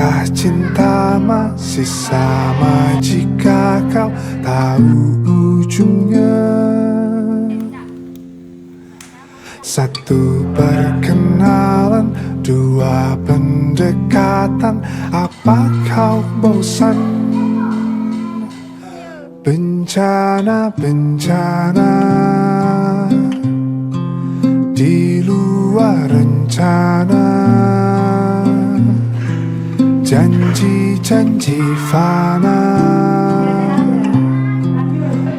Apakah cinta masih sama jika kau tahu ujungnya? Satu perkenalan, dua pendekatan. Apa kau bosan? Bencana-bencana di luar rencana, janji-janji fana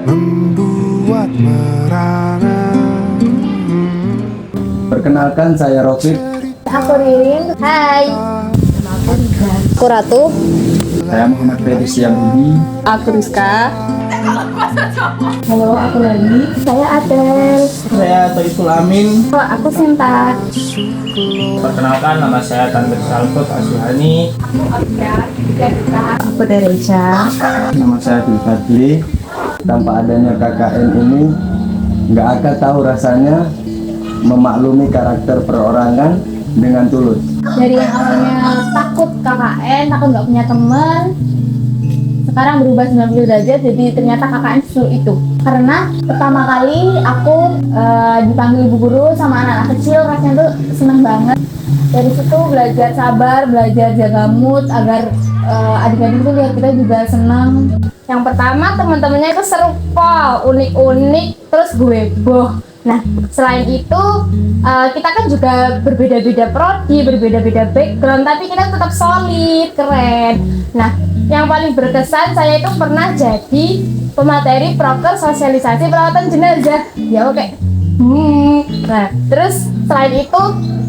membuat merana. Perkenalkan, saya Rofik. Aku Ririn. Hai. Aku Ratu. Saya Muhammad Ferry Siamudi. Aku Rizka. Halo, aku Lani. Saya Adel. Saya Toiful Amin. Oh, aku Sinta. Perkenalkan, nama saya Tanbir Salfut Asuhani. Aku Dereja. Nama saya Dwi Fadli. Tanpa adanya KKN ini, nggak akan tahu rasanya memaklumi karakter perorangan dengan tulus. Dari yang awalnya takut KKN, takut nggak punya teman, sekarang berubah 90 derajat, jadi ternyata KKN seru itu. Karena pertama kali aku dipanggil ibu guru sama anak-anak kecil, rasanya tuh seneng banget. Dari situ belajar sabar, belajar jaga mood agar adik-adik tuh lihat kita juga senang. Yang pertama teman-temannya itu seru, unik-unik, terus gue boh. Nah, selain itu kita kan juga berbeda-beda prodi, berbeda-beda background, tapi kita tetap solid, keren. Nah, yang paling berkesan saya itu pernah jadi pemateri proker sosialisasi perawatan jenazah. Ya oke. Nah, terus selain itu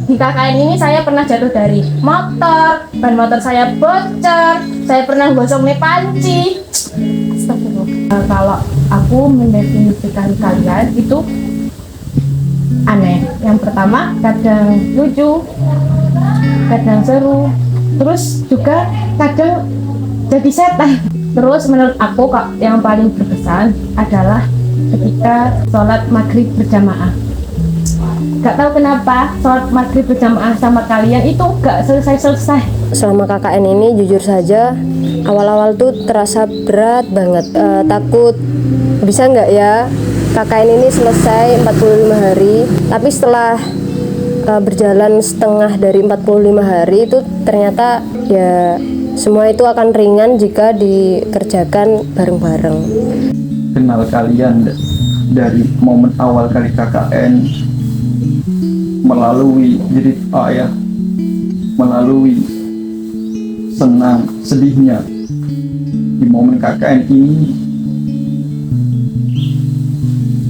di KKN ini saya pernah jatuh dari motor, ban motor saya bocor, saya pernah gosong nih panci. Astagfirullah. Kalau aku mendefinisikan kalian itu aneh. Yang pertama kadang lucu, kadang seru, terus juga kadang jadi setan. Terus menurut aku kok yang paling berkesan adalah ketika sholat maghrib berjamaah. Gak tahu kenapa sholat maghrib berjamaah sama kalian itu gak selesai-selesai. Selama KKN ini jujur saja awal-awal tuh terasa berat banget, takut bisa nggak ya KKN ini selesai 45 hari, tapi setelah berjalan setengah dari 45 hari itu ternyata ya semua itu akan ringan jika dikerjakan bareng-bareng. Kenal kalian dari momen awal kali KKN, melalui jerit ayah, melalui senang sedihnya di momen KKN ini.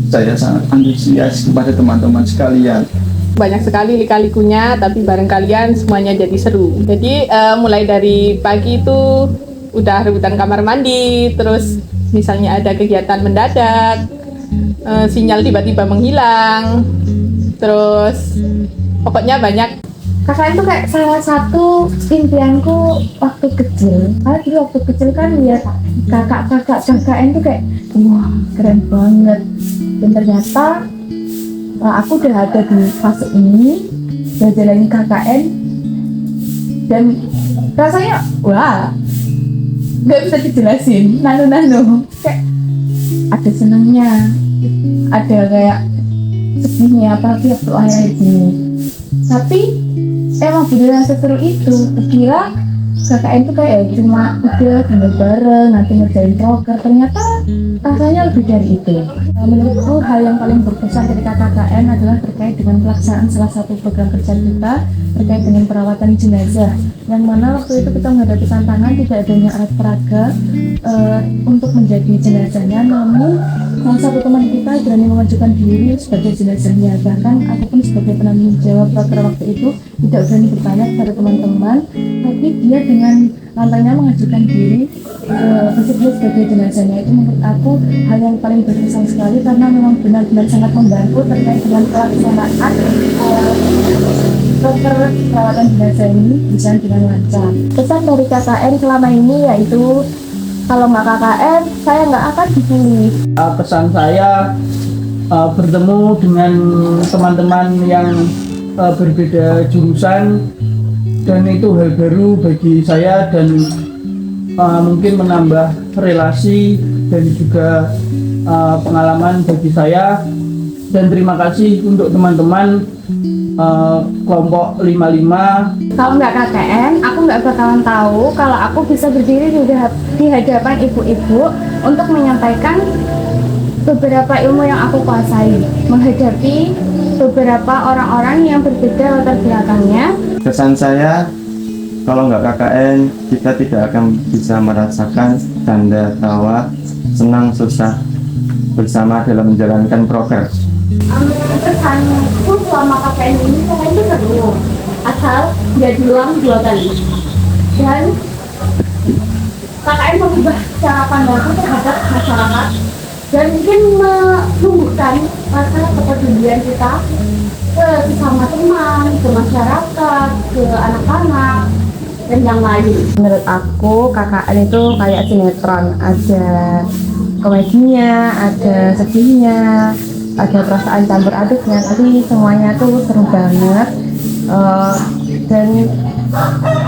Saya sangat antusias kepada teman-teman sekalian. Banyak sekali lika-likunya, tapi bareng kalian semuanya jadi seru. Jadi mulai dari pagi itu udah rebutan kamar mandi, terus misalnya ada kegiatan mendadak, sinyal tiba-tiba menghilang, terus pokoknya banyak. KKN itu kayak salah satu impianku waktu kecil. Karena dulu waktu kecil kan lihat kakak-kakak KKN tuh kayak wah keren banget. Dan ternyata aku udah ada di fase ini, udah jalani KKN, dan rasanya wah nggak bisa dijelasin. Nano kayak ada senangnya, ada kayak sedihnya, apalagi waktu akhir ini. Tapi emang beneran seseru itu. Kira KKN itu kayak cuma udah bareng nanti ngerjain proker, ternyata rasanya lebih dari itu. Menurutku hal yang paling berkesan dari KKN adalah terkait dengan pelaksanaan salah satu program kerja kita terkait dengan perawatan jenazah, yang mana waktu itu kita menghadapi tantangan tidak adanya alat peraga untuk menjadi jenazahnya, namun salah satu teman kita berani mengajukan diri sebagai jenazahnya. Bahkan aku pun sebagai penanggung jawab proker waktu itu tidak berani bertanya kepada teman-teman, tapi dia dengan lantainya mengajukan diri bersedia sebagai jenazahnya. Itu menurut aku hal yang paling berkesan sekali, karena memang benar-benar sangat membantu terkait dengan pelaksanaan proker perawatan jenazah ini bisa dengan lancar. Pesan dari KKN selama ini yaitu kalau nggak KKN saya nggak akan dipilih. Pesan saya bertemu dengan teman-teman yang berbeda jurusan dan itu hal baru bagi saya dan mungkin menambah relasi dan juga pengalaman bagi saya. Dan terima kasih untuk teman-teman kelompok 55. Kalau nggak KKN, aku nggak bakalan tahu kalau aku bisa berdiri di hadapan ibu-ibu untuk menyampaikan beberapa ilmu yang aku kuasai, menghadapi beberapa orang-orang yang berbeda latar belakangnya. Kesan saya, kalau nggak KKN, kita tidak akan bisa merasakan tanda tawa, senang, susah bersama dalam menjalankan program. Kesanku selama KKN ini saya itu seru, asal nggak diulang 2 kali. Dan KKN mengubah cara pandangku terhadap masyarakat dan mungkin menumbuhkan rasa kepedulian kita ke sesama teman, ke masyarakat, ke anak-anak, dan yang lain. Menurut aku KKN itu kayak sinetron, ada komedinya, ada sedihnya, ada perasaan campur aduknya, tapi semuanya tuh seru banget. Dan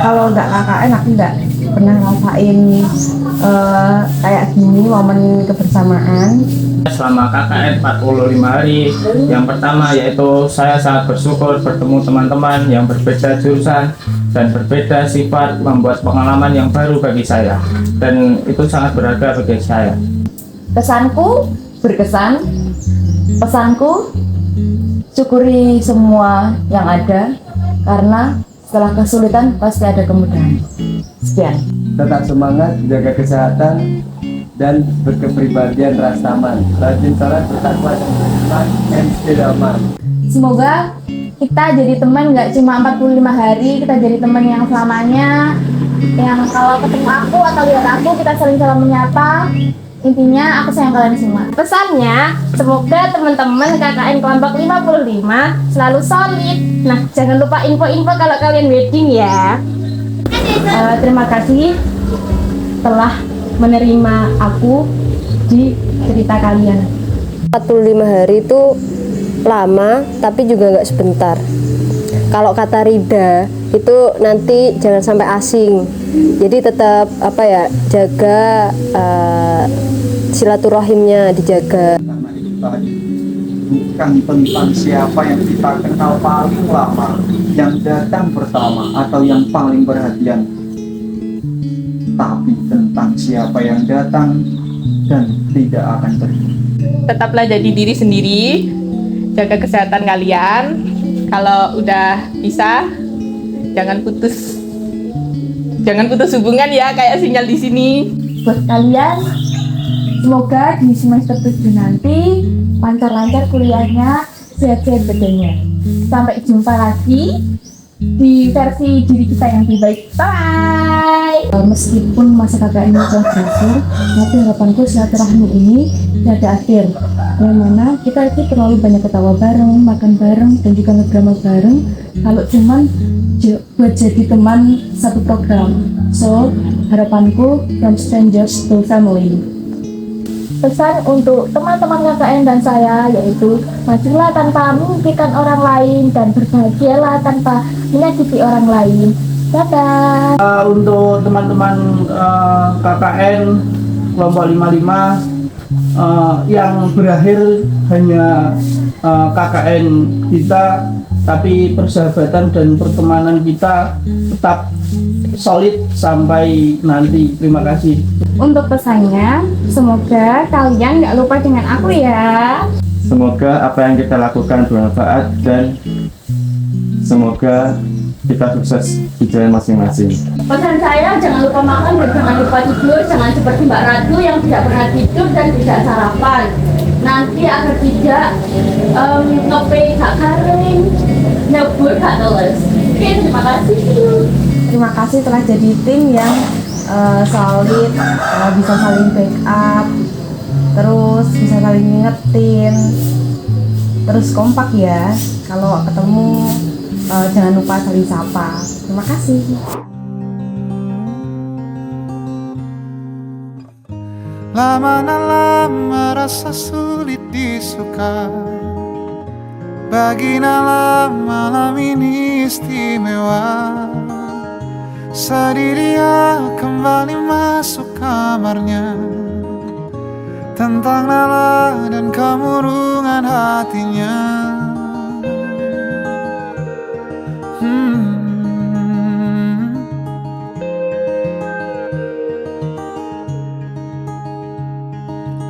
kalau nggak KKN aku nggak pernah ngerasain kayak gini momen kebersamaan. Selama KKN 45 hari, yang pertama yaitu saya sangat bersyukur bertemu teman-teman yang berbeda jurusan dan berbeda sifat, membuat pengalaman yang baru bagi saya, dan itu sangat berharga bagi saya. Kesanku berkesan, pesanku syukuri semua yang ada, karena setelah kesulitan pasti ada kemudahan. Sekian. Tetap semangat, jaga kesehatan, dan berkepribadian rasaman. Rajin salat, bertakwa, dan beriman, and stay aman. Semoga kita jadi teman nggak cuma 45 hari, kita jadi teman yang selamanya, yang kalau ketemu aku atau lihat aku kita saling salam menyapa. Intinya aku sayang kalian semua. Pesannya, semoga teman-teman KKN kelompok 55 selalu solid. Nah, jangan lupa info-info kalau kalian wedding ya. Terima kasih telah menerima aku di cerita kalian. 45 hari itu lama, tapi juga nggak sebentar. Kalau kata Rida itu nanti jangan sampai asing. Jadi tetap jaga silaturahimnya dijaga. Karena itu tadi bukan tentang siapa yang kita kenal paling lama, yang datang pertama atau yang paling perhatian, tapi tentang siapa yang datang dan tidak akan pergi. Tetaplah jadi diri sendiri, jaga kesehatan kalian. Kalau udah bisa, jangan putus hubungan ya, kayak sinyal di sini. Buat kalian, semoga di semester 7 nanti lancar-lancar kuliahnya, sehat-sehat badannya. Sampai jumpa lagi di versi diri kita yang lebih baik. Bye! Meskipun masa KKN ini telah berakhir, tapi harapanku silaturahmi ini tidak ada akhir. Yang mana kita itu terlalu banyak ketawa bareng, makan bareng, dan juga ngedrama bareng. Kalau cuman buat jadi teman satu program. So, harapanku from strangers to family. Pesan untuk teman-teman KKN dan saya yaitu majulah tanpa memimpikan orang lain dan berbahagialah tanpa menyakiti orang lain. Dadah. Untuk teman-teman KKN kelompok 55 yang berakhir hanya KKN kita, tapi persahabatan dan pertemanan kita tetap solid sampai nanti. Terima kasih. Untuk pesannya, semoga kalian nggak lupa dengan aku ya. Semoga apa yang kita lakukan bermanfaat dan semoga kita sukses di jalan masing-masing. Pesan saya, jangan lupa makan dan jangan lupa tidur. Jangan seperti Mbak Ratu yang tidak pernah tidur dan tidak sarapan. Nanti agar tidak ngopi gak kering, nyebur gak teles. Oke, terima kasih. Terima kasih telah jadi tim yang solid, bisa saling backup, terus bisa saling ngingetin, terus kompak ya. Kalau ketemu jangan lupa saling sapa. Terima kasih. Lama-lama rasa sulit disuka, Bagi lama malam ini istimewa. Sedih dia kembali masuk kamarnya, tentang Nala dan kemurungan hatinya.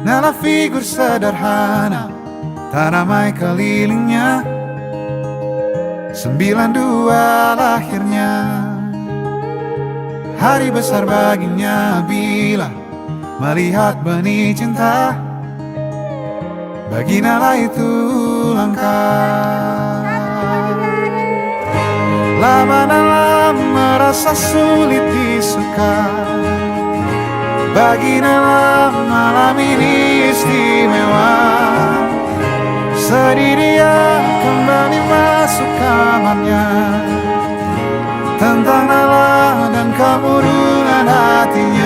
Nala figur sederhana, tak ramai kelilingnya, 92 lahirnya. Hari besar baginya bila melihat benih cinta, bagi Nala itu langka. Lama Nala merasa sulit disuka, bagi Nala malam ini istimewa. Sedih dia kembali masuk kamarnya, tentang Nala dan kemurungan hatinya.